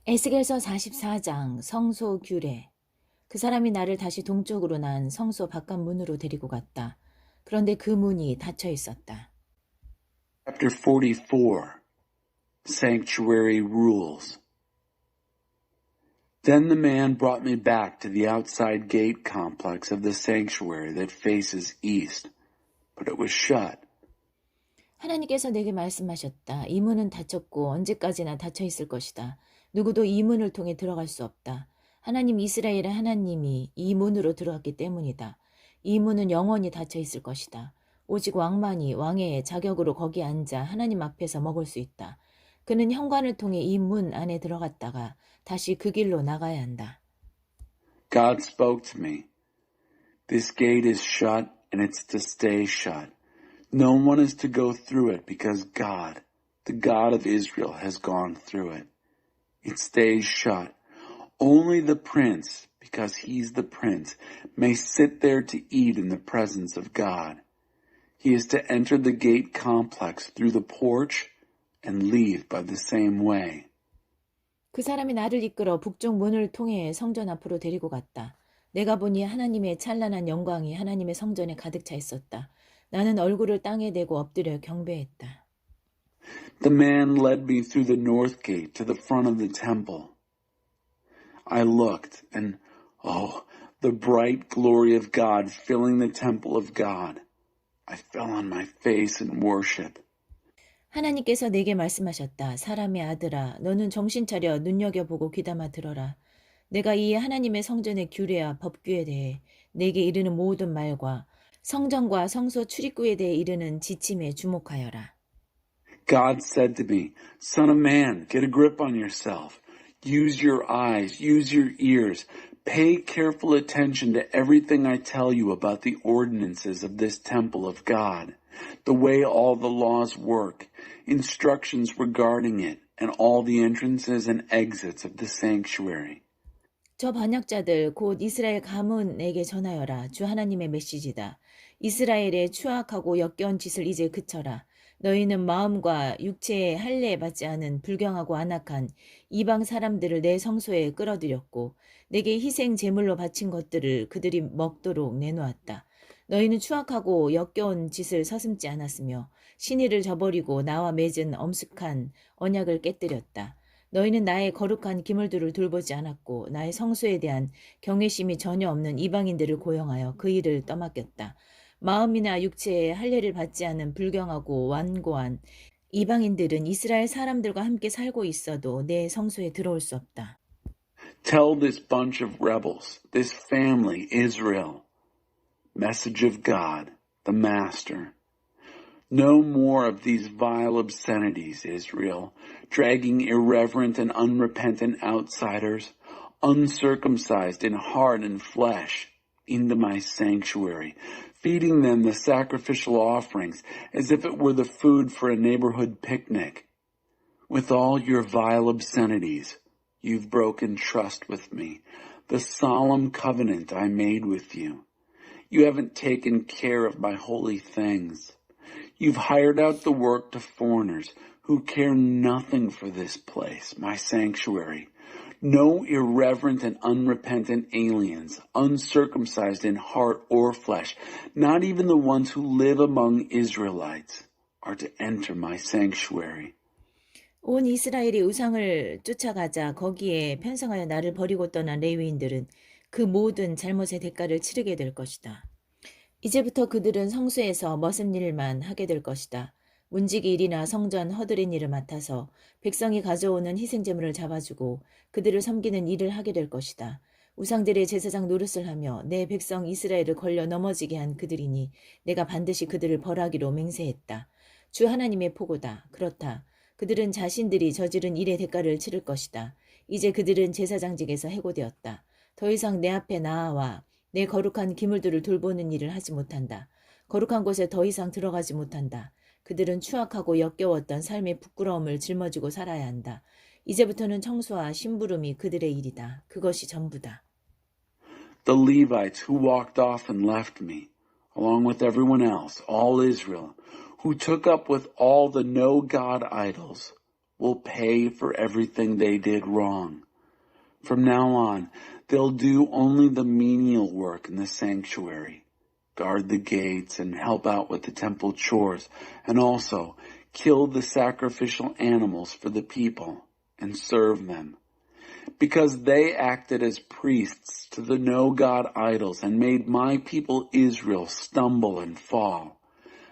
에스겔서 44장 성소 규례. 그 사람이 나를 다시 동쪽으로 난 성소 바깥 문으로 데리고 갔다. 그런데 그 문이 닫혀 있었다. Chapter 44, Sanctuary Rules. Then the man brought me back to the outside gate complex of the sanctuary that faces east, but it was shut. 하나님께서 내게 말씀하셨다. 이 문은 닫혔고 언제까지나 닫혀 있을 것이다. 누구도 이 문을 통해 들어갈 수 없다. 하나님 이스라엘의 하나님이 이 문으로 들어왔기 때문이다. 이 문은 영원히 닫혀 있을 것이다. 오직 왕만이 왕의 자격으로 거기 앉아 하나님 앞에서 먹을 수 있다. 그는 현관을 통해 이 문 안에 들어갔다가 다시 그 길로 나가야 한다. God spoke to me. This gate is shut and it's to stay shut. No one is to go through it because God, the God of Israel, has gone through it. It stays shut. Only the prince, because he's the prince, may sit there to eat in the presence of God. He is to enter the gate complex through the porch and leave by the same way. 그 사람이 나를 이끌어 북쪽 문을 통해 성전 앞으로 데리고 갔다. 내가 보니 하나님의 찬란한 영광이 하나님의 성전에 가득 차 있었다. 나는 얼굴을 땅에 대고 엎드려 경배했다. The man led me through the north gate to the front of the temple. I looked, and oh, the bright glory of God filling the temple of God. I fell on my face in worship. 하나님께서 내게 말씀하셨다. 사람의 아들아, 너는 정신 차려 눈여겨보고 귀담아 들어라. 내가 이 하나님의 성전의 규례와 법규에 대해 내게 이르는 모든 말과 성전과 성소 출입구에 대해 이르는 지침에 주목하여라. God said to me, Son of man, get a grip on yourself. Use your eyes, use your ears. Pay careful attention to everything I tell you about the ordinances of this temple of God, the way all the laws work, instructions regarding it, and all the entrances and exits of the sanctuary. 저 반역자들 곧 이스라엘 가문에게 전하여라. 주 하나님의 메시지다. 이스라엘의 추악하고 역겨운 짓을 이제 그쳐라. 너희는 마음과 육체에 할례 받지 않은 불경하고 안악한 이방 사람들을 내 성소에 끌어들였고 내게 희생 제물로 바친 것들을 그들이 먹도록 내놓았다. 너희는 추악하고 역겨운 짓을 서슴지 않았으며 신의를 저버리고 나와 맺은 엄숙한 언약을 깨뜨렸다. 너희는 나의 거룩한 기물들을 돌보지 않았고 나의 성소에 대한 경외심이 전혀 없는 이방인들을 고용하여 그 일을 떠맡겼다. 마음이나 육체에 할례를 받지 않은 불경하고 완고한 이방인들은 이스라엘 사람들과 함께 살고 있어도 내 성소에 들어올 수 없다. Tell this bunch of rebels, this family, Israel, message of God, the Master. No more of these vile obscenities, Israel, dragging irreverent and unrepentant outsiders, uncircumcised in heart and flesh, into my sanctuary, feeding them the sacrificial offerings as if it were the food for a neighborhood picnic. With all your vile obscenities, you've broken trust with me, the solemn covenant I made with you. You haven't taken care of my holy things. You've hired out the work to foreigners who care nothing for this place, my sanctuary. No irreverent and unrepentant aliens, uncircumcised in heart or flesh, not even the ones who live among Israelites, are to enter my sanctuary. 온 이스라엘이 우상을 쫓아가자 거기에 편성하여 나를 버리고 떠난 레위인들은 그 모든 잘못의 대가를 치르게 될 것이다. 이제부터 그들은 성소에서 머슴 일만 하게 될 것이다. 문지기 일이나 성전 허드렛 일을 맡아서 백성이 가져오는 희생제물을 잡아주고 그들을 섬기는 일을 하게 될 것이다. 우상들의 제사장 노릇을 하며 내 백성 이스라엘을 걸려 넘어지게 한 그들이니 내가 반드시 그들을 벌하기로 맹세했다. 주 하나님의 포고다. 그렇다. 그들은 자신들이 저지른 일의 대가를 치를 것이다. 이제 그들은 제사장직에서 해고되었다. 더 이상 내 앞에 나아와 내 거룩한 기물들을 돌보는 일을 하지 못한다. 거룩한 곳에 더 이상 들어가지 못한다. 그들은 추악하고 역겨웠던 삶의 부끄러움을 짊어지고 살아야 한다. 이제부터는 청소와 심부름이 그들의 일이다. 그것이 전부다. The Levites who walked off and left me, along with everyone else, all Israel, who took up with all the no-God idols, will pay for everything they did wrong. From now on, they'll do only the menial work in the sanctuary, guard the gates and help out with the temple chores, and also kill the sacrificial animals for the people and serve them. Because they acted as priests to the no-God idols and made my people Israel stumble and fall,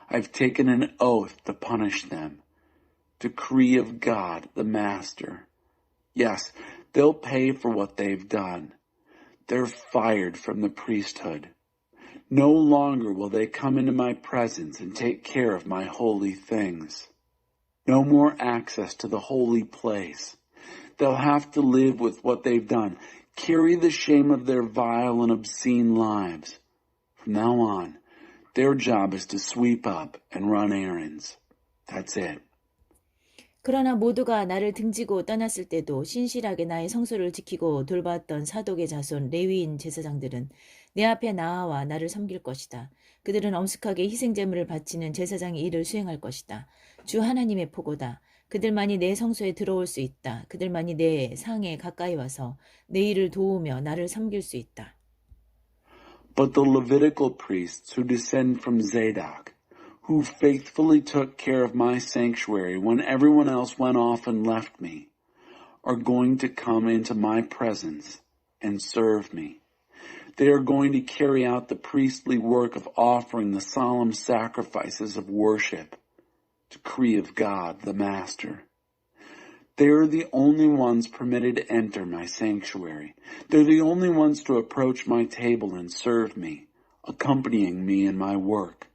I've taken an oath to punish them. Decree of God, the Master. Yes, they'll pay for what they've done. They're fired from the priesthood. No longer will they come into my presence and take care of my holy things. No more access to the holy place. They'll have to live with what they've done, carry the shame of their vile and obscene lives. From now on, their job is to sweep up and run errands. That's it. 그러나 모두가 나를 등지고 떠났을 때도 신실하게 나의 성소를 지키고 돌봤던 사독의 자손 레위인 제사장들은 내 앞에 나아와 나를 섬길 것이다. 그들은 엄숙하게 희생제물을 바치는 제사장의 일을 수행할 것이다. 주 하나님의 포고다. 그들만이 내 성소에 들어올 수 있다. 그들만이 내 상에 가까이 와서 내 일을 도우며 나를 섬길 수 있다. But the Levitical priests who descend from Zadok, who faithfully took care of my sanctuary when everyone else went off and left me, are going to come into my presence and serve me. They are going to carry out the priestly work of offering the solemn sacrifices of worship. Decree of God, the Master. They are the only ones permitted to enter my sanctuary. They're the only ones to approach my table and serve me, accompanying me in my work.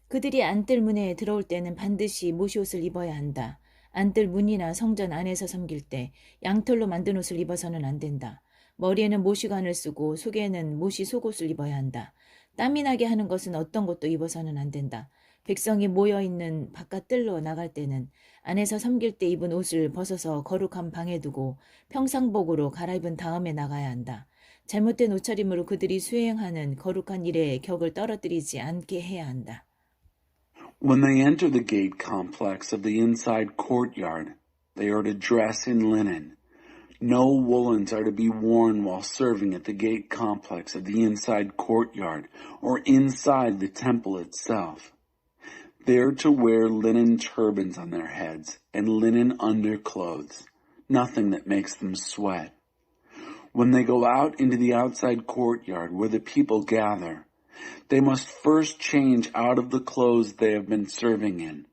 그들이 안뜰 문에 들어올 때는 반드시 모시옷을 입어야 한다. 안뜰 문이나 성전 안에서 섬길 때 양털로 만든 옷을 입어서는 안 된다. 머리에는 모시관을 쓰고 속에는 모시 속옷을 입어야 한다. 땀이 나게 하는 것은 어떤 것도 입어서는 안 된다. 백성이 모여있는 바깥 뜰로 나갈 때는 안에서 섬길 때 입은 옷을 벗어서 거룩한 방에 두고 평상복으로 갈아입은 다음에 나가야 한다. 잘못된 옷차림으로 그들이 수행하는 거룩한 일의 격을 떨어뜨리지 않게 해야 한다. When they enter the gate complex of the inside courtyard, they are to dress in linen. No woolens are to be worn while serving at the gate complex of the inside courtyard or inside the temple itself. They're to wear linen turbans on their heads and linen underclothes, nothing that makes them sweat. When they go out into the outside courtyard where the people gather, they must first change out of the clothes they have been serving in,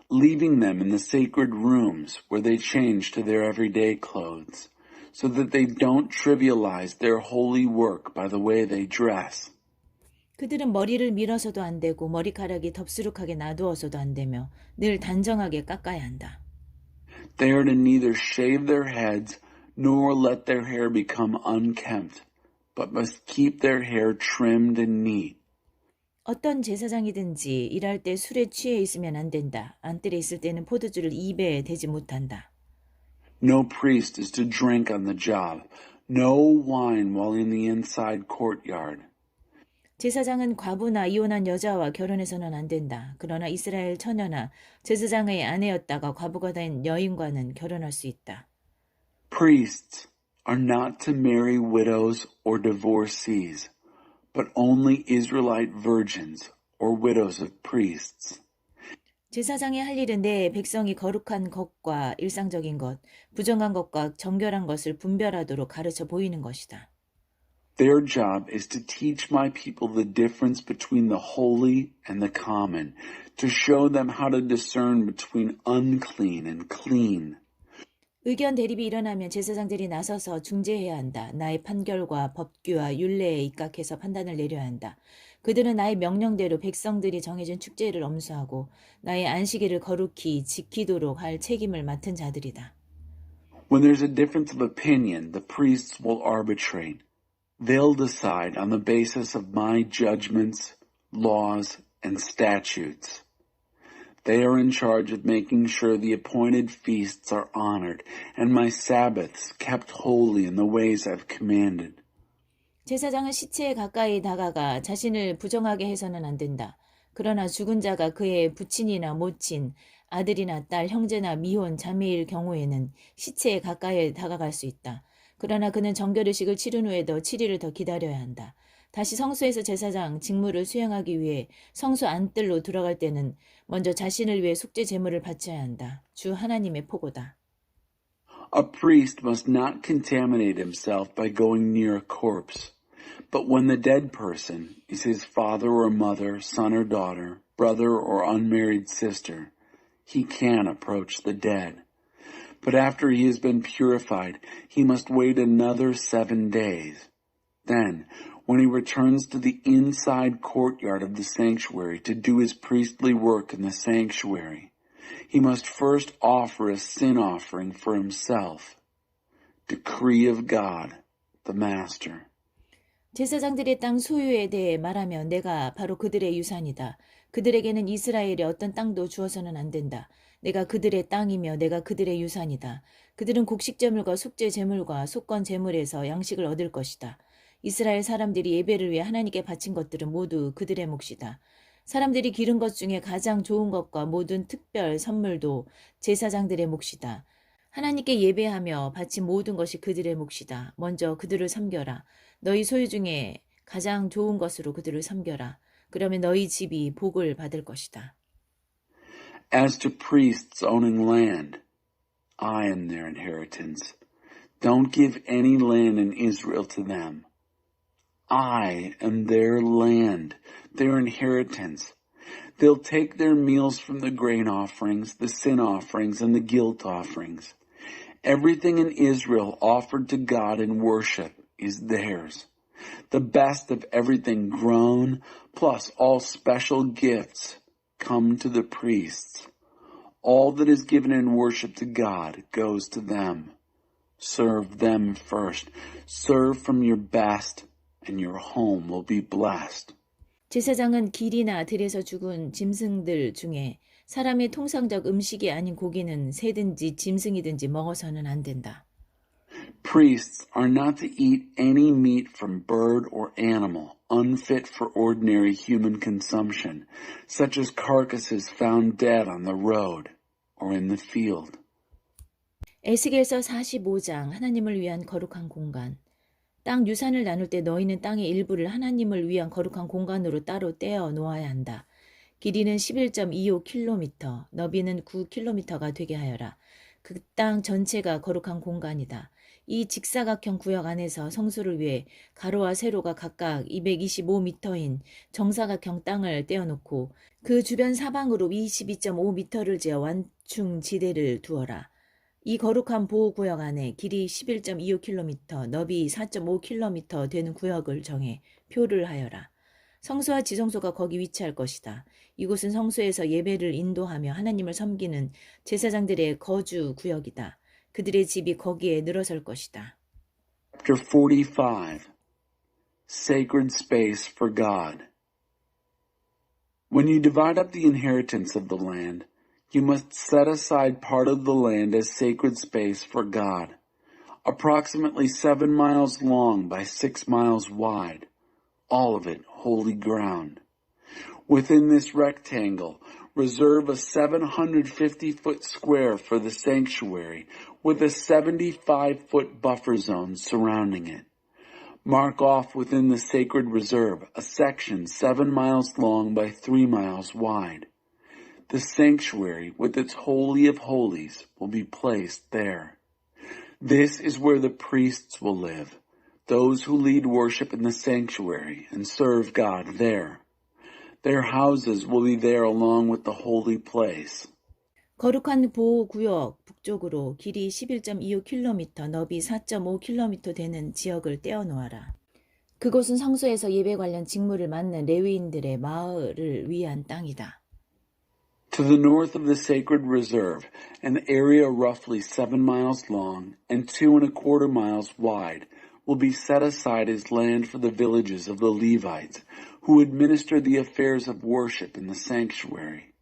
leaving them in the sacred rooms where they change to their everyday clothes, so that they don't trivialize their holy work by the way they dress. 그들은 머리를 밀어서도 안 되고 머리카락이 덥수룩하게 놔두어서도 안 되며 늘 단정하게 깎아야 한다. They are to neither shave their heads nor let their hair become unkempt, but must keep their hair trimmed and neat. 어떤 제사장이든지 일할 때 술에 취해 있으면 안 된다. 안뜰에 있을 때는 포도주를 입에 대지 못한다. No priest is to drink on the job, no wine while in the inside courtyard. 제사장은 과부나 이혼한 여자와 결혼해서는 안 된다. 그러나 이스라엘 처녀나 제사장의 아내였다가 과부가 된 여인과는 결혼할 수 있다. Priests are not to marry widows or divorcees, but only Israelite virgins or widows of priests. 제사장이 할 일은 내 백성이 거룩한 것과 일상적인 것, 부정한 것과 정결한 것을 분별하도록 가르쳐 보이는 것이다. Their job is to teach my people the difference between the holy and the common, to show them how to discern between unclean and clean. 의견 대립이 일어나면 제사장들이 나서서 중재해야 한다. 나의 판결과 법규와 율례에 입각해서 판단을 내려야 한다. 그들은 나의 명령대로 백성들이 정해준 축제를 엄수하고 나의 안식일을 거룩히 지키도록 할 책임을 맡은 자들이다. When there's a difference of opinion, the priests will arbitrate. They'll decide on the basis of my judgments, laws, and statutes. They are in charge of making sure the appointed feasts are honored and my Sabbaths kept holy in the ways I've commanded. 제사장은 시체에 가까이 다가가 자신을 부정하게 해서는 안 된다. 그러나 죽은 자가 그의 부친이나 모친, 아들이나 딸, 형제나 미혼, 자매일 경우에는 시체에 가까이 다가갈 수 있다. 그러나 그는 정결의식을 치른 후에도 7일을 더 기다려야 한다. 다시 성소에서 제사장 직무를 수행하기 위해 성소 안뜰로 들어갈 때는 먼저 자신을 위해 속죄 제물을 바쳐야 한다. 주 하나님의 포고다. A priest must not contaminate himself by going near a corpse. But when the dead person is his father or mother, son or daughter, brother or unmarried sister, he can approach the dead. But after he has been purified, he must wait another 7 days. Then, when he returns to the inside courtyard of the sanctuary to do his priestly work in the sanctuary, he must first offer a sin offering for himself. Decree of God, the Master. 제사장들의 땅 소유에 대해 말하면 내가 바로 그들의 유산이다. 그들에게는 이스라엘의 어떤 땅도 주어서는 안 된다. 내가 그들의 땅이며 내가 그들의 유산이다. 그들은 곡식제물과 속죄제물과 속건제물에서 양식을 얻을 것이다. 이스라엘 사람들이 예배를 위해 하나님께 바친 것들은 모두 그들의 몫이다. 사람들이 기른 것 중에 가장 좋은 것과 모든 특별 선물도 제사장들의 몫이다. 하나님께 예배하며 바친 모든 것이 그들의 몫이다. 먼저 그들을 섬겨라. 너희 소유 중에 가장 좋은 것으로 그들을 섬겨라. 그러면 너희 집이 복을 받을 것이다. As to priests owning land, I am their inheritance. Don't give any land in Israel to them. I am their land, their inheritance. They'll take their meals from the grain offerings, the sin offerings, and the guilt offerings. Everything in Israel offered to God in worship is theirs. The best of everything grown, plus all special gifts, come to the priests. All that is given in worship to God goes to them. Serve them first. Serve from your best, and your home will be blessed. 제사장은 길이나 들에서 죽은 짐승들 중에 사람의 통상적 음식이 아닌 고기는 새든지 짐승이든지 먹어서는 안 된다. Priests are not to eat any meat from bird or animal unfit for ordinary human consumption, such as carcasses found dead on the road or in the field. 에스겔서 45장 하나님을 위한 거룩한 공간. 땅 유산을 나눌 때 너희는 땅의 일부를 하나님을 위한 거룩한 공간으로 따로 떼어 놓아야 한다. 길이는 11.25km, 너비는 9km가 되게 하여라. 그 땅 전체가 거룩한 공간이다. 이 직사각형 구역 안에서 성소를 위해 가로와 세로가 각각 225m인 정사각형 땅을 떼어놓고 그 주변 사방으로 22.5m를 재어 완충지대를 두어라. 이 거룩한 보호구역 안에 길이 11.25km, 너비 4.5km 되는 구역을 정해 표를 하여라. 성소와 지성소가 거기 위치할 것이다. 이곳은 성소에서 예배를 인도하며 하나님을 섬기는 제사장들의 거주 구역이다. 그들의 집이 거기에 늘어설 것이다. Chapter 45. Sacred Space for God. When you divide up the inheritance of the land, you must set aside part of the land as sacred space for God, approximately 7 miles long by 6 miles wide, all of it holy ground. Within this rectangle, reserve a 750-foot square for the sanctuary with a 75-foot buffer zone surrounding it. Mark off within the sacred reserve a section 7 miles long by 3 miles wide. The sanctuary with its Holy of Holies will be placed there. This is where the priests will live, those who lead worship in the sanctuary and serve God there. Their houses will be there along with the holy place. 거룩한 보호구역 북쪽으로 길이 11.25km, 너비 4.5km 되는 지역을 떼어놓아라. 그곳은 성소에서 예배 관련 직무를 맡는 레위인들의 마을을 위한 땅이다. To the north of the sacred reserve, an area roughly 7 miles long and 2¼ miles wide will be set aside as land for the villages of the Levites, who administer the affairs of worship in the sanctuary.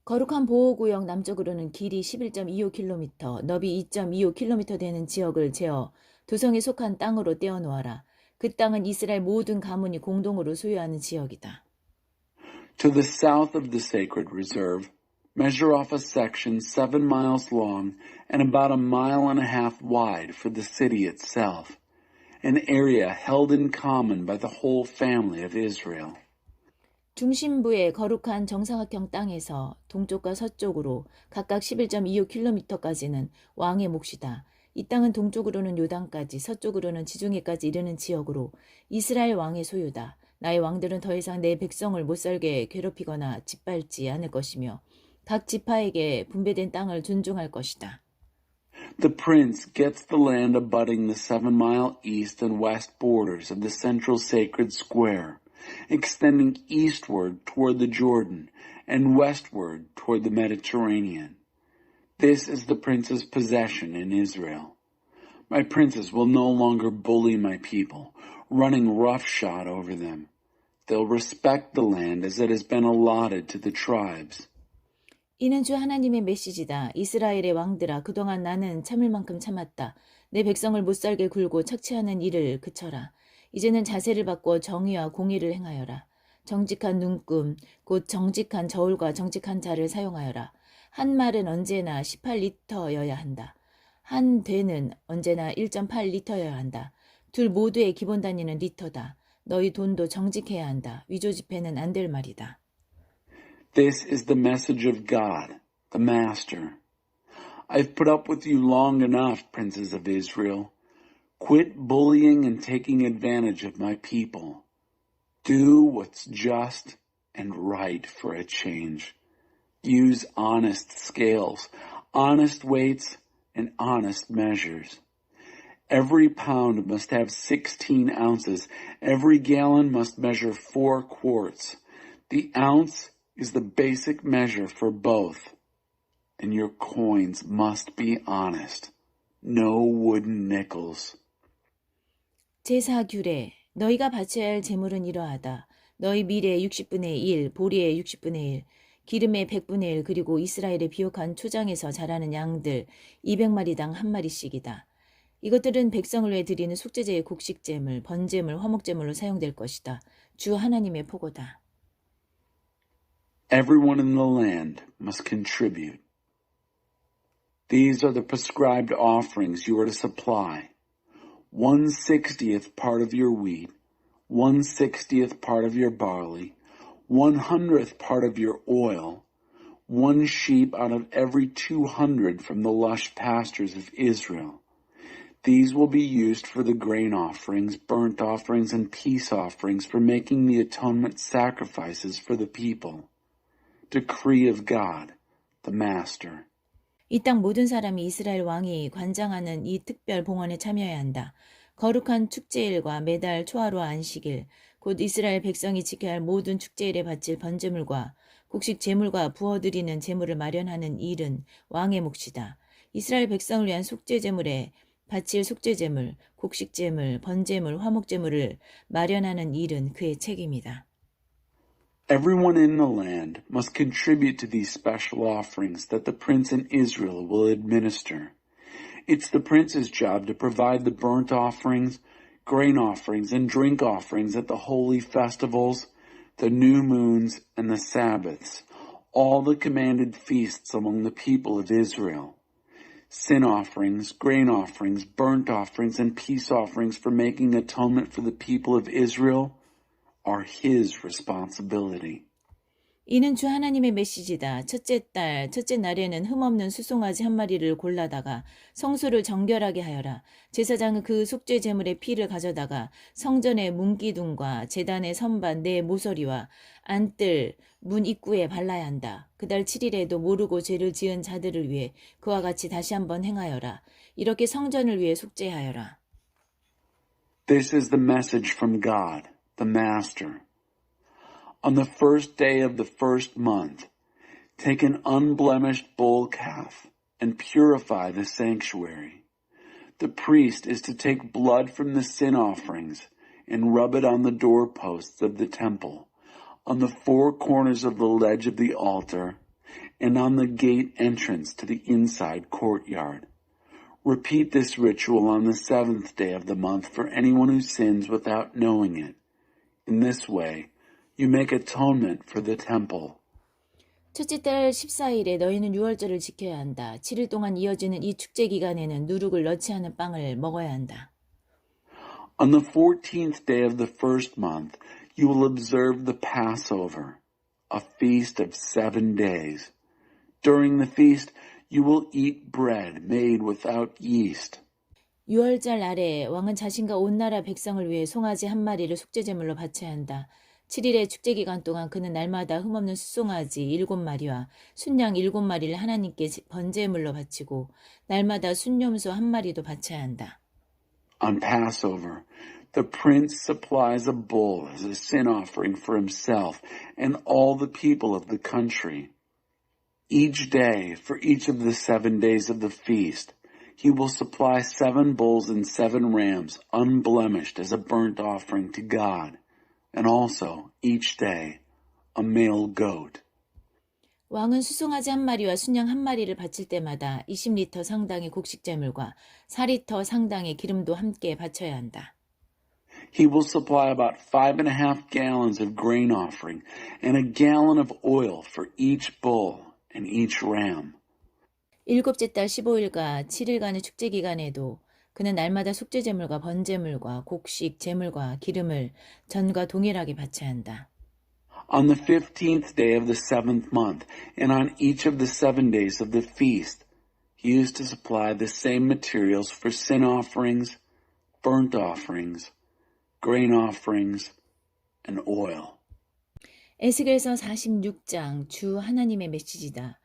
거룩한 보호구역 남쪽으로는 길이 11.25km, 너비 2.25km 되는 지역을 재어 도성에 속한 땅으로 떼어놓아라. 그 땅은 이스라엘 모든 가문이 공동으로 소유하는 지역이다. To the south of the sacred reserve, measure off a section 7 miles long and about 1.5 miles wide for the city itself, an area held in common by the whole family of Israel. 중심부의 거룩한 정사각형 땅에서 동쪽과 서쪽으로 각각 11.26km까지는 왕의 몫이다. 이 땅은 동쪽으로는 요단까지, 서쪽으로는 지중해까지 이르는 지역으로 이스라엘 왕의 소유다. 나의 왕들은 더 이상 내 백성을 못살게 괴롭히거나 짓밟지 않을 것이며 각 지파에게 분배된 땅을 존중할 것이다. The prince gets the land abutting the 7-mile east and west borders of the central sacred square, extending eastward toward the Jordan and westward toward the Mediterranean. This is the prince's possession in Israel. My princes will no longer bully my people, running roughshod over them. They'll respect the land as it has been allotted to the tribes. 이는 주 하나님의 메시지다. 이스라엘의 왕들아, 그동안 나는 참을 만큼 참았다. 내 백성을 못살게 굴고 착취하는 일을 그쳐라. 이제는 자세를 바꿔 정의와 공의를 행하여라. 정직한 눈금, 곧 정직한 저울과 정직한 자를 사용하여라. 한 말은 언제나 18리터여야 한다. 한 되는 언제나 1.8리터여야 한다. 둘 모두의 기본 단위는 리터다. 너희 돈도 정직해야 한다. 위조 지폐는 안 될 말이다. This is the message of God, the Master. I've put up with you long enough, princes of Israel. Quit bullying and taking advantage of my people. Do what's just and right for a change. Use honest scales, honest weights, and honest measures. Every pound must have 16 ounces. Every gallon must measure 4 quarts. The ounce is the basic measure for both. And your coins must be honest. No wooden nickels. 제사 규례. 너희가 바쳐야 할 제물은 이러하다. 너희 밀의 60분의 1, 보리의 60분의 1, 기름의 100분의 1, 그리고 이스라엘의 비옥한 초장에서 자라는 양들 200마리당 한 마리씩이다. 이것들은 백성을 위해 드리는 속죄제의 곡식제물, 번제물, 화목제물로 사용될 것이다. 주 하나님의 포고다. Everyone in the land must contribute. These are the prescribed offerings you are to supply. 1/60th part of your wheat, 1/60th part of your barley, 100th part of your oil, 1 sheep out of every 200 from the lush pastures of Israel. These will be used for the grain offerings, burnt offerings, and peace offerings for making the atonement sacrifices for the people. Decree of God, the Master. 이 땅 모든 사람이 이스라엘 왕이 관장하는 이 특별 봉헌에 참여해야 한다. 거룩한 축제일과 매달 초하루와 안식일, 곧 이스라엘 백성이 지켜야 할 모든 축제일에 바칠 번제물과 곡식 제물과 부어드리는 제물을 마련하는 일은 왕의 몫이다. 이스라엘 백성을 위한 속죄제물에 바칠 속죄제물, 곡식제물, 번제물, 화목제물을 마련하는 일은 그의 책임이다. Everyone in the land must contribute to these special offerings that the prince in Israel will administer. It's the prince's job to provide the burnt offerings, grain offerings, and drink offerings at the holy festivals, the new moons, and the Sabbaths, all the commanded feasts among the people of Israel. Sin offerings, grain offerings, burnt offerings, and peace offerings for making atonement for the people of Israel are his responsibility. 이는 주 하나님의 메시지다. 첫째 날에는 흠없는 수송아지 한 마리를 골라다가 성소를 정결하게 하여라. 제사장은 그 속죄 제물의 피를 가져다가 성전의 문기둥과 제단의 선반 네 모서리와 안뜰 문 입구에 발라야 한다. 그달 7일에도 모르고 죄를 지은 자들을 위해 그와 같이 다시 한번 행하여라. 이렇게 성전을 위해 속죄하여라. This is the message from God, the Master. On the first day of the first month, take an unblemished bull calf and purify the sanctuary. The priest is to take blood from the sin offerings and rub it on the doorposts of the temple, on the 4 corners of the ledge of the altar, and on the gate entrance to the inside courtyard. Repeat this ritual on the 7th day of the month for anyone who sins without knowing it. In this way, you make atonement for the temple. 첫째 달 14일에 너희는 유월절을 지켜야 한다. 7일 동안 이어지는 이 축제 기간에는 누룩을 넣지 않은 빵을 먹어야 한다. On the 14th day of the first month, you will observe the Passover, a feast of 7 days. During the feast, you will eat bread made without yeast. 유월절 날에 왕은 자신과 온 나라 백성을 위해 송아지 한 마리를 속죄제물로 바쳐야 한다. 7일의 축제 기간 동안 그는 날마다 흠없는 숫송아지 7마리와 순양 7마리를 하나님께 번제물로 바치고 날마다 순염소 한 마리도 바쳐야 한다. On Passover, the prince supplies a bull as a sin offering for himself and all the people of the country. Each day, for each of the 7 days of the feast, he will supply 7 bulls and 7 rams unblemished as a burnt offering to God, and also, each day, a male goat. 왕은 수송아지 한 마리와 순양 한 마리를 바칠 때마다 20리터 상당의 곡식제물과 4리터 상당의 기름도 함께 바쳐야 한다. He will supply about 5.5 gallons of grain offering and a gallon of oil for each bull and each ram. 일곱째 달 15일과 7일간의 축제 기간에도 그는 날마다 속죄제물과 번제물과 곡식, 제물과 기름을 전과 동일하게 바쳐야 한다. On the 15th day of the 7th month, and on each of the 7 days of the feast, he used to supply the same materials for sin offerings, burnt offerings, grain offerings, and oil. 에스겔서 46장 주 하나님의 메시지다.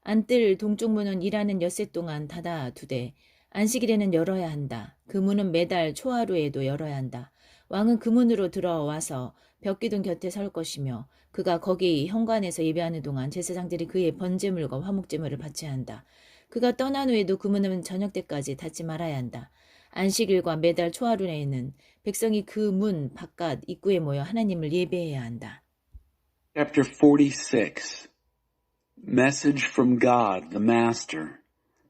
안뜰 동쪽 문은 일하는 엿새 동안 닫아 두되 안식일에는 열어야 한다. 그 문은 매달 초하루에도 열어야 한다. 왕은 그 문으로 들어와서 벽기둥 곁에 설 것이며 그가 거기 현관에서 예배하는 동안 제사장들이 그의 번제물과 화목제물을 바쳐야 한다. 그가 떠난 후에도 그 문은 저녁 때까지 닫지 말아야 한다. 안식일과 매달 초하루에는 백성이 그 문 바깥 입구에 모여 하나님을 예배해야 한다. Chapter 46. Message from God, the Master.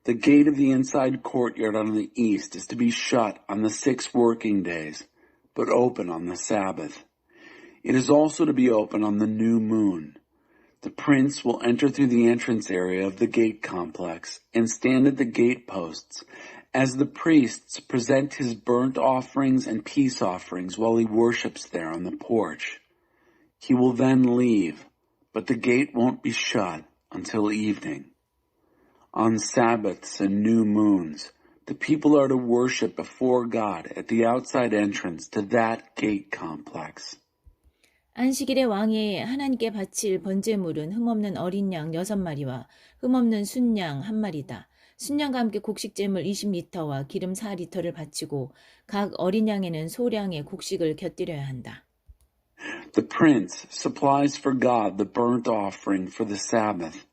The gate of the inside courtyard on the east is to be shut on the 6 working days, but open on the Sabbath. It is also to be open on the new moon. The prince will enter through the entrance area of the gate complex and stand at the gate posts as the priests present his burnt offerings and peace offerings while he worships there on the porch. He will then leave, but the gate won't be shut until evening. On Sabbaths and new moons, the people are to worship before God at the outside entrance to that gate complex. 안식일에 왕이 하나님께 바칠 번제물은 흠없는 어린 양 6마리와 흠없는 순양 1마리다. 순양과 함께 곡식제물 20리터와 기름 4리터를 바치고 각 어린 양에는 소량의 곡식을 곁들여야 한다. The prince supplies for God the burnt offering for the Sabbath,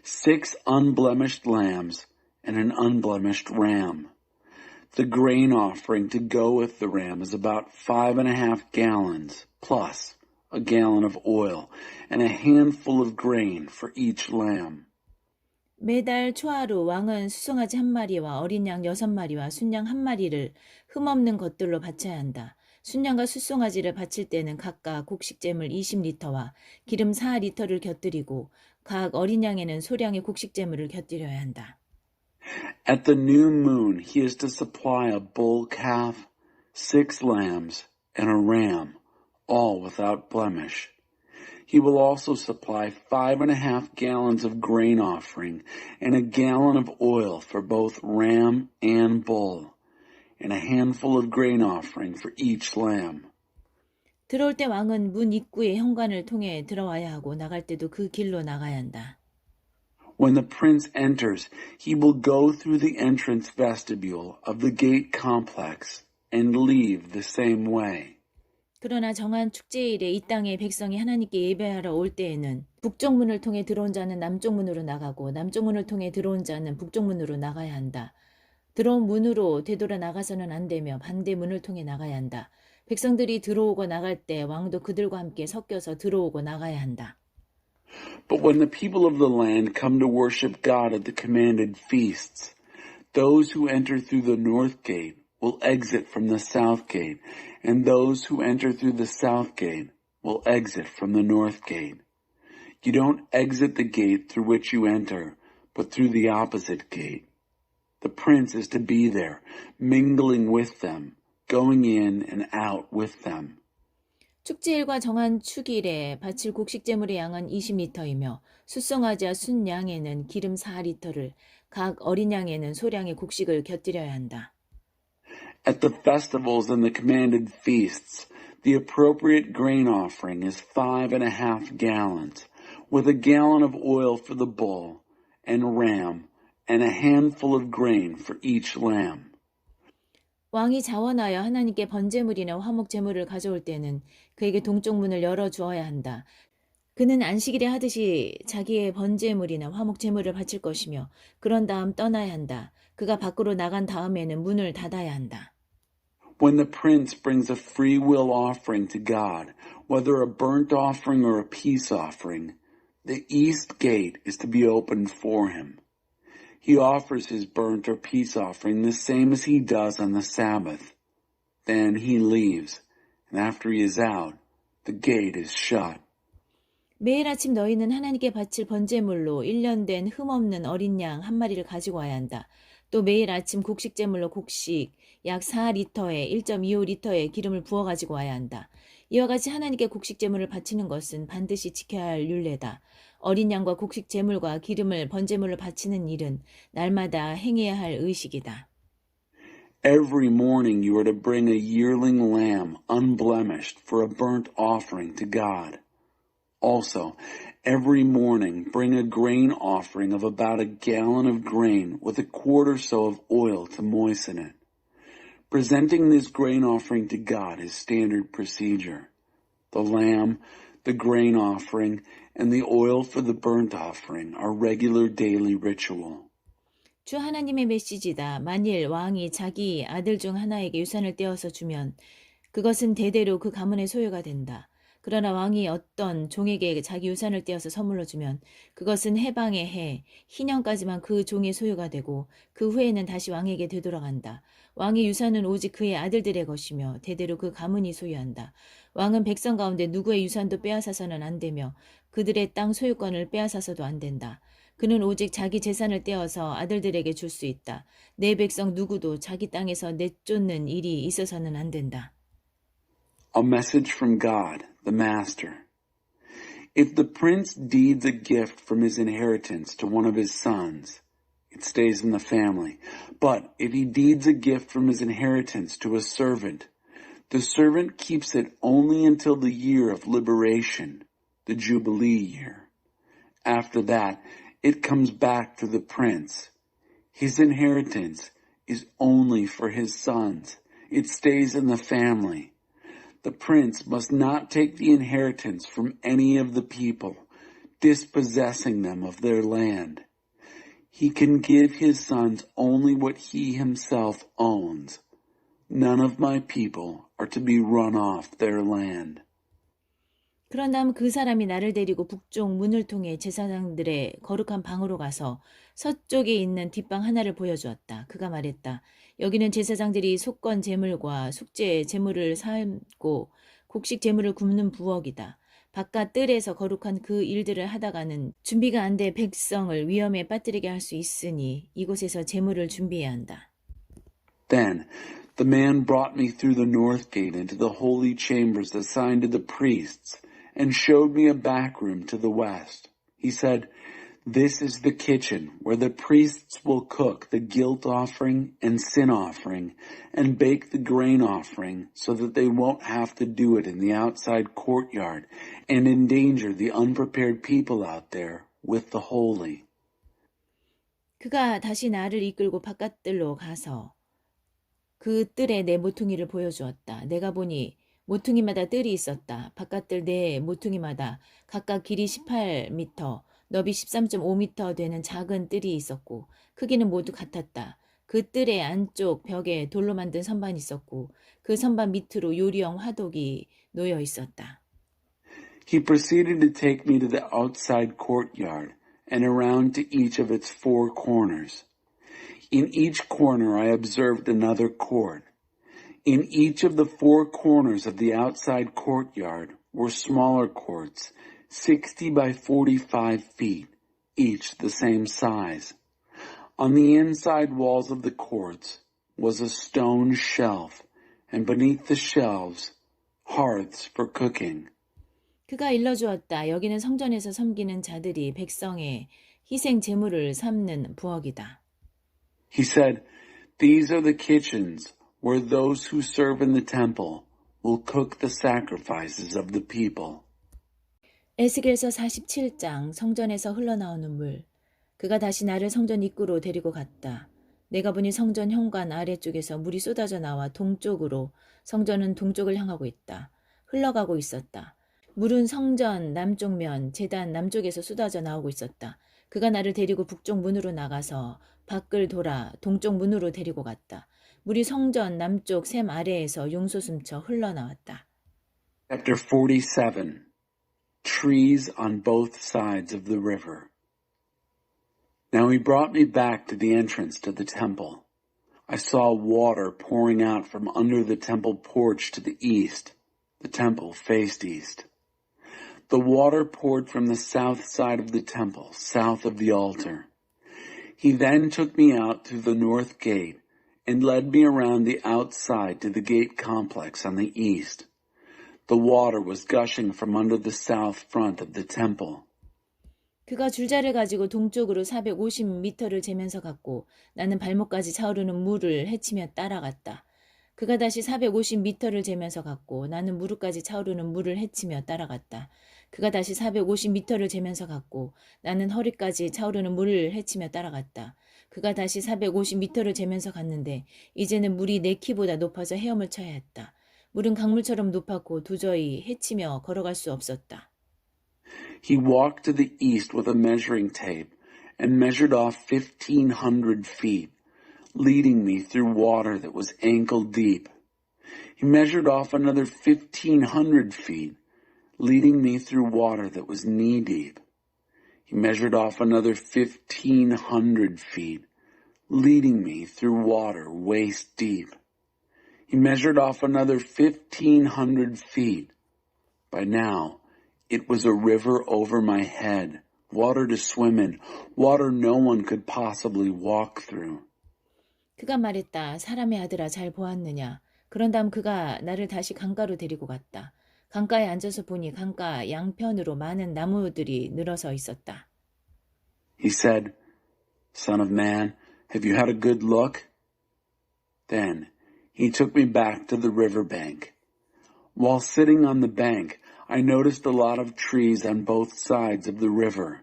6 unblemished lambs and an unblemished ram. The grain offering to go with the ram is about 5.5 gallons, plus a gallon of oil, and a handful of grain for each lamb. 매달 초하루 왕은 수송아지 1마리와 어린 양 6마리와 순양 1마리를 흠없는 것들로 바쳐야 한다. 순양과 숫송아지를 바칠 때는 각각 곡식제물 20리터와 기름 4리터를 곁들이고 각 어린 양에는 소량의 곡식제물을 곁들여야 한다. At the new moon, he is to supply a bull calf, 6 lambs, and a ram, all without blemish. He will also supply 5.5 gallons of grain offering and a gallon of oil for both ram and bull, and a handful of grain offering for each lamb. 들어올 때 왕은 문 입구의 현관을 통해 들어와야 하고 나갈 때도 그 길로 나가야 한다. When the prince enters, he will go through the entrance vestibule of the gate complex and leave the same way. 그러나 정한 축제일에 이 땅의 백성이 하나님께 예배하러 올 때에는 북쪽 문을 통해 들어온 자는 남쪽 문으로 나가고 남쪽 문을 통해 들어온 자는 북쪽 문으로 나가야 한다. 들어온 문으로 되돌아 나가서는 안 되며 반대 문을 통해 나가야 한다. 백성들이 들어오고 나갈 때 왕도 그들과 함께 섞여서 들어오고 나가야 한다. But when the people of the land come to worship God at the commanded feasts, those who enter through the north gate will exit from the south gate, and those who enter through the south gate will exit from the north gate. You don't exit the gate through which you enter, but through the opposite gate. The prince is to be there, mingling with them, going in and out with them. 축제일과 정한 축일에 바칠 곡식제물의 양은 20리터이며 숫송아지와 순양에는 기름 4리터를, 각 어린 양에는 소량의 곡식을 곁들여야 한다. At the festivals and the commanded feasts, the appropriate grain offering is 5.5 gallons, with a gallon of oil for the bull and ram, and a handful of grain for each lamb. 왕이 자원하여 하나님께 번제물이나 화목제물을 가져올 때는 그에게 동쪽 문을 열어 주어야 한다. 그는 안식일에 하듯이 자기의 번제물이나 화목제물을 바칠 것이며 그런 다음 떠나야 한다. 그가 밖으로 나간 다음에는 문을 닫아야 한다. When the prince brings a free will offering to God, whether a burnt offering or a peace offering, the east gate is to be opened for him. He offers his burnt or peace offering the same as he does on the Sabbath. Then he leaves, and after he is out, the gate is shut. 매일 아침 너희는 하나님께 바칠 번제물로 1년 된 흠없는 어린 양 한 마리를 가지고 와야 한다. 또 매일 아침 곡식제물로 곡식 약 4리터에 1.25리터의 기름을 부어 가지고 와야 한다. 이와 같이 하나님께 곡식제물을 바치는 것은 반드시 지켜야 할 율례다. 어린 양과 곡식제물과 기름을 번제물을 바치는 일은 날마다 행해야 할 의식이다. Every morning you are to bring a yearling lamb unblemished for a burnt offering to God. Also, every morning bring a grain offering of about a gallon of grain with a quart or so of oil to moisten it. Presenting this grain offering to God is standard procedure. The lamb, the grain offering, and the oil for the burnt offering are regular daily ritual. 주 하나님의 메시지다. 만일 왕이 자기 아들 중 하나에게 유산을 떼어서 주면 그것은 대대로 그 가문의 소유가 된다. 그러나 왕이 어떤 종에게 자기 유산을 떼어서 선물로 주면 그것은 해방의 해, 희년까지만 그 종의 소유가 되고 그 후에는 다시 왕에게 되돌아간다. 왕의 유산은 오직 그의 아들들의 것이며 대대로 그 가문이 소유한다. 왕은 백성 가운데 누구의 유산도 빼앗아서는 안 되며 그들의 땅 소유권을 빼앗아서도 안 된다. 그는 오직 자기 재산을 떼어서 아들들에게 줄 수 있다. 내 백성 누구도 자기 땅에서 내쫓는 일이 있어서는 안 된다. A message from God, the Master. If the prince deeds a gift from his inheritance to one of his sons, it stays in the family. But if he deeds a gift from his inheritance to a servant, the servant keeps it only until the year of liberation, the Jubilee year. After that, it comes back to the prince. His inheritance is only for his sons. It stays in the family. The prince must not take the inheritance from any of the people, dispossessing them of their land. He can give his sons only what he himself owns. None of my people are to be run off their land. 그런 다음 그 사람이 나를 데리고 북쪽 문을 통해 제사장들의 거룩한 방으로 가서 서쪽에 있는 뒷방 하나를 보여주었다. 그가 말했다. 여기는 제사장들이 속건 제물과 숙제 제물을 삶고 곡식 제물을 굽는 부엌이다. 바깥 뜰에서 거룩한 그 일들을 하다가는 준비가 안 돼 백성을 위험에 빠뜨리게 할 수 있으니 이곳에서 제물을 준비해야 한다. Then the man brought me through the north gate into the holy chambers assigned to the priests and showed me a back room to the west. He said, "This is the kitchen where the priests will cook the guilt offering and sin offering and bake the grain offering so that they won't have to do it in the outside courtyard and endanger the unprepared people out there with the holy." 그가 다시 나를 이끌고 바깥뜰로 가서 그 뜰에 내 모퉁이를 보여주었다. 내가 보니 모퉁이마다 뜰이 있었다. 바깥뜰 네 모퉁이마다 각각 길이 18m, 너비 13.5m 되는 작은 뜰이 있었고 크기는 모두 같았다. 그 뜰의 안쪽 벽에 돌로 만든 선반이 있었고 그 선반 밑으로 요리형 화독이 놓여 있었다. He proceeded to take me to the outside courtyard and around to each of its four corners. In each corner I observed another court. In each of the four corners of the outside courtyard were smaller courts, 60 by 45 feet, each the same size. On the inside walls of the courts was a stone shelf, and beneath the shelves, hearths for cooking. 그가 일러주었다. 여기는 성전에서 섬기는 자들이 백성의 희생 제물을 삶는 부엌이다. He said, "These are the kitchens where those who serve in the temple will cook the sacrifices of the people." 에스겔서 47장 성전에서 흘러나오는 물. 그가 다시 나를 성전 입구로 데리고 갔다. 내가 보니 성전 현관 아래쪽에서 물이 쏟아져 나와 동쪽으로, 성전은 동쪽을 향하고 있다. 흘러가고 있었다. 물은 성전 남쪽면 제단 남쪽에서 쏟아져 나오고 있었다. 그가 나를 데리고 북쪽 문으로 나가서 밖을 돌아 동쪽 문으로 데리고 갔다. 물이 성전 남쪽 샘 아래에서 용솟음쳐 흘러나왔다. Chapter 47. Trees on both sides of the river. Now he brought me back to the entrance to the temple. I saw water pouring out from under the temple porch to the east. The temple faced east. The water poured from the south side of the temple, south of the altar. He then took me out through the north gate and led me around the outside to the gate complex on the east. The water was gushing from under the south front of the temple. 그가 줄자를 가지고 동쪽으로 450m를 재면서 갔고 나는 발목까지 차오르는 물을 헤치며 따라갔다. 그가 다시 450m를 재면서 갔고 나는 무릎까지 차오르는 물을 헤치며 따라갔다. 그가 다시 450m를 재면서 갔고 나는 허리까지 차오르는 물을 헤치며 따라갔다. 그가 다시 450m를 재면서 갔는데 이제는 물이 내 키보다 높아져 헤엄을 쳐야 했다. 물은 강물처럼 높았고 도저히 헤치며 걸어갈 수 없었다. He walked to the east with a measuring tape and measured off 1,500 feet, leading me through water that was ankle deep. He measured off another 1,500 feet, leading me through water that was knee deep. He measured off another 1,500 feet, leading me through water waist deep. He measured off another 1,500 feet. By now, it was a river over my head, water to swim in, water no one could possibly walk through. 그가 말했다. 사람의 아들아 잘 보았느냐. 그런 다음 그가 나를 다시 강가로 데리고 갔다. 강가에 앉아서 보니 강가 양편으로 많은 나무들이 늘어서 있었다. He said, "Son of man, have you had a good look?" Then he took me back to the river bank. While sitting on the bank, I noticed a lot of trees on both sides of the river.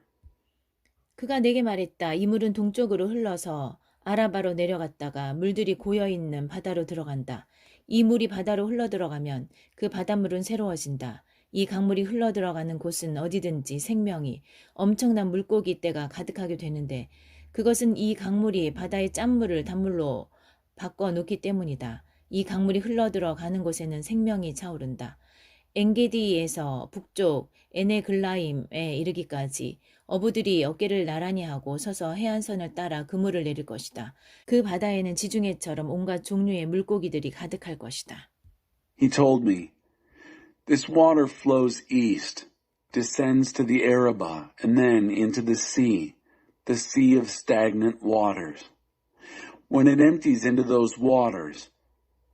그가 내게 말했다. 이 물은 동쪽으로 흘러서 아라바로 내려갔다가 물들이 고여있는 바다로 들어간다. 이 물이 바다로 흘러들어가면 그 바닷물은 새로워진다. 이 강물이 흘러들어가는 곳은 어디든지 생명이, 엄청난 물고기 떼가 가득하게 되는데 그것은 이 강물이 바다의 짠물을 단물로 바꿔놓기 때문이다. 이 강물이 흘러들어가는 곳에는 생명이 차오른다. 엔게디에서 북쪽 에네글라임에 이르기까지 어부들이 어깨를 나란히 하고 서서 해안선을 따라 그물을 내릴 것이다. 그 바다에는 지중해처럼 온갖 종류의 물고기들이 가득할 것이다. He told me, "This water flows east, descends to the Arabah, and then into the sea of stagnant waters. When it empties into those waters,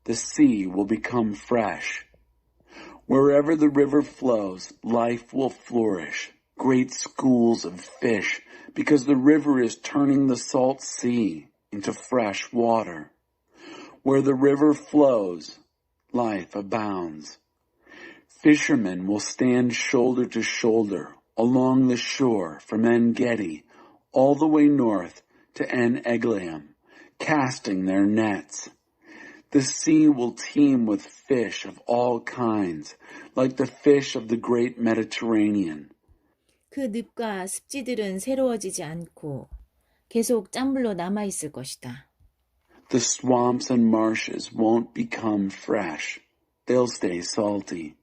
the sea will become fresh. Wherever the river flows, life will flourish, great schools of fish, because the river is turning the salt sea into fresh water. Where the river flows, life abounds. Fishermen will stand shoulder to shoulder along the shore from En-Gedi all the way north to En-Eglaim, casting their nets. The sea will teem with fish of all kinds, like the fish of the great Mediterranean. 그 늪과 습지들은 새로워지지 않고 계속 짠물로 남아있을 것이다. The swamps and marshes won't become fresh. They'll stay salty.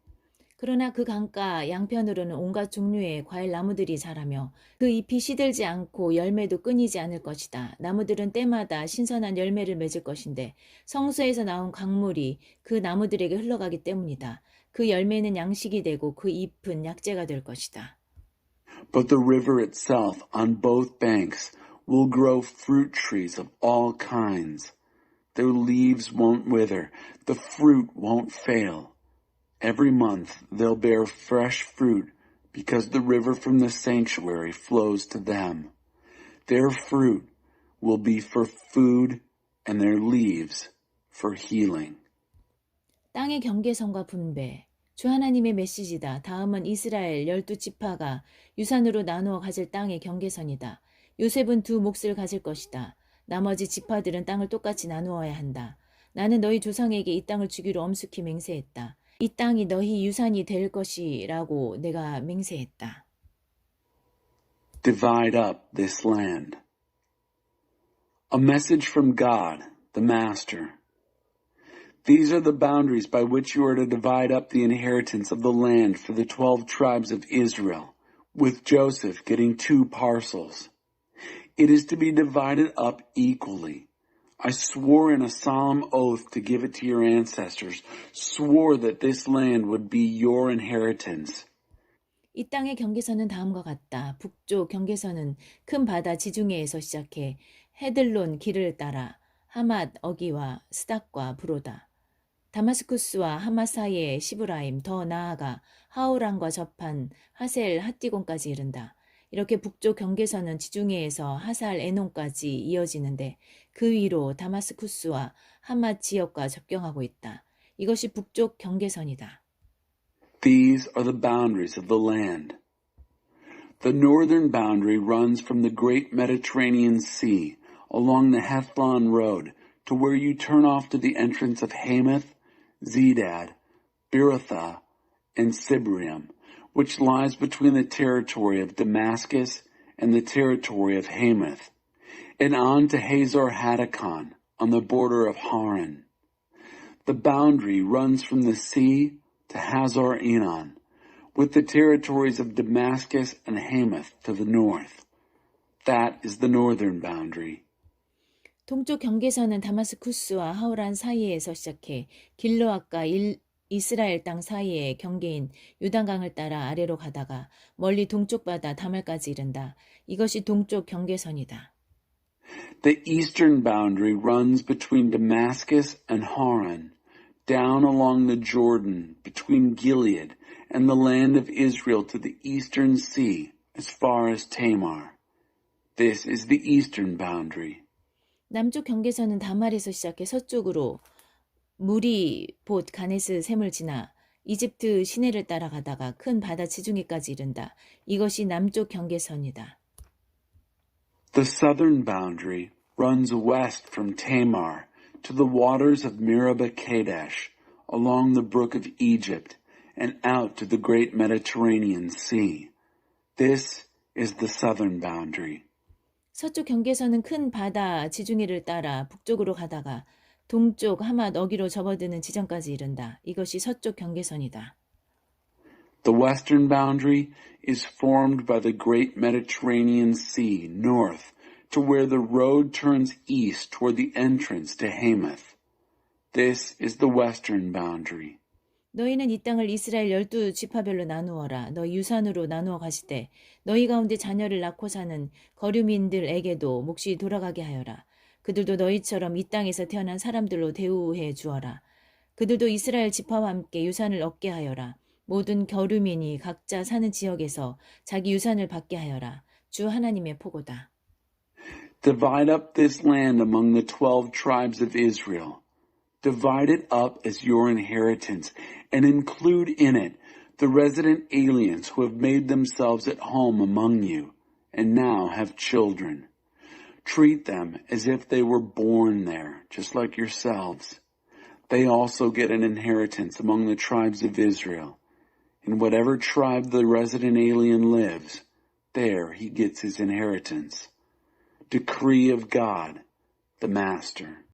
그러나 그 강가 양편으로는 온갖 종류의 과일 나무들이 자라며 그 잎이 시들지 않고 열매도 끊이지 않을 것이다. 나무들은 때마다 신선한 열매를 맺을 것인데 성소에서 나온 강물이 그 나무들에게 흘러가기 때문이다. 그 열매는 양식이 되고 그 잎은 약재가 될 것이다. But the river itself on both banks will grow fruit trees of all kinds. Their leaves won't wither, the fruit won't fail. Every month they'll bear fresh fruit because the river from the sanctuary flows to them. Their fruit will be for food and their leaves for healing. 땅의 경계선과 분배. 주 하나님의 메시지다. 다음은 이스라엘 12지파가 유산으로 나누어 가질 땅의 경계선이다. 요셉은 두 몫을 가질 것이다. 나머지 지파들은 땅을 똑같이 나누어야 한다. 나는 너희 조상에게 이 땅을 주기로 엄숙히 맹세했다. 이 땅이 너희 유산이 될 것이라고 내가 맹세했다. Divide up this land. A message from God, the Master. These are the boundaries by which you are to divide up the inheritance of the land for the 12 tribes of Israel, with Joseph getting 2 parcels. It is to be divided up equally. I swore in a solemn oath to give it to your ancestors, swore that this land would be your inheritance. 이 땅의 경계선은 다음과 같다. 북쪽 경계선은 큰 바다 지중해에서 시작해 헤들론 길을 따라 하맛 어기와 스닥과 브로다. 다마스쿠스와 하맛 사이의 시브라임, 더 나아가 하오란과 접한 하셀 핫디곤까지 이른다. 이렇게 북쪽 경계선은 지중해에서 하살 에논까지 이어지는데 그 위로 다마스쿠스와 하맛 지역과 접경하고 있다. 이것이 북쪽 경계선이다. These are the boundaries of the land. The northern boundary runs from the great Mediterranean Sea along the Hethlon Road to where you turn off to the entrance of Hamath, Zedad, Beerotha, and Sibrium, which lies between the territory of Damascus and the territory of Hamath, and on to Hazar Hatticon on the border of Haran. The boundary runs from the sea to Hazar Enon, with the territories of Damascus and Hamath to the north. That is the northern boundary. 동쪽 경계선은 다마스쿠스와 하오란 사이에서 시작해 길르앗과 이스라엘 땅 사이의 경계인 요단강을 따라 아래로 가다가 멀리 동쪽 바다 다말까지 이른다. 이것이 동쪽 경계선이다. The eastern boundary runs between Damascus and Haran, down along the Jordan between Gilead and the land of Israel to the eastern sea as far as Tamar. This is the eastern boundary. 남쪽 경계선은 다말에서 시작해 서쪽으로 무리 봇 가네스 샘을 지나 이집트 시내를 따라가다가 큰 바다 지중해까지 이른다. 이것이 남쪽 경계선이다. The southern boundary runs west from Tamar to the waters of Meribah Kadesh, along the brook of Egypt, and out to the great Mediterranean Sea. This is the southern boundary. 서쪽 경계선은 큰 바다 지중해를 따라 북쪽으로 가다가 동쪽 하맛 어기로 접어드는 지점까지 이른다. 이것이 서쪽 경계선이다. The western boundary is formed by the great Mediterranean Sea north to where the road turns east toward the entrance to Hamath. This is the western boundary. 너희는 이 땅을 이스라엘 12지파별로 나누어라. 너희 유산으로 나누어 가실 때 너희 가운데 자녀를 낳고 사는 거류민들에게도 몫이 돌아가게 하여라. 그들도 너희처럼 이 땅에서 태어난 사람들로 대우해 주어라. 그들도 이스라엘 지파와 함께 유산을 얻게 하여라. 모든 거류민이 각자 사는 지역에서 자기 유산을 받게 하여라. 주 하나님의 포고다. Divide up this land among the 12 tribes of Israel. Divide it up as your inheritance and include in it the resident aliens who have made themselves at home among you and now have children. Treat them as if they were born there, just like yourselves. They also get an inheritance among the tribes of Israel. In whatever tribe the resident alien lives, there he gets his inheritance. Decree of God, the Master.